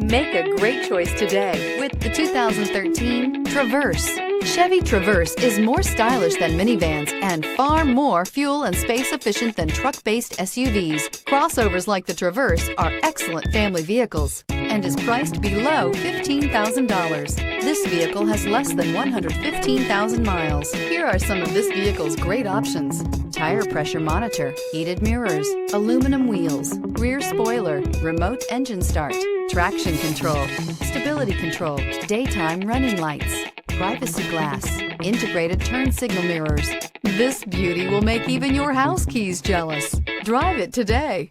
Make a great choice today with the 2013 Traverse. Chevy Traverse is more stylish than minivans and far more fuel and space efficient than truck-based SUVs. Crossovers like the Traverse are excellent family vehicles and is priced below $15,000. This vehicle has less than 115,000 miles. Here are some of this vehicle's great options: tire pressure monitor, heated mirrors, aluminum wheels, rear spoiler, remote engine start, traction control, stability control, daytime running lights, privacy glass, integrated turn signal mirrors. This beauty will make even your house keys jealous. Drive it today.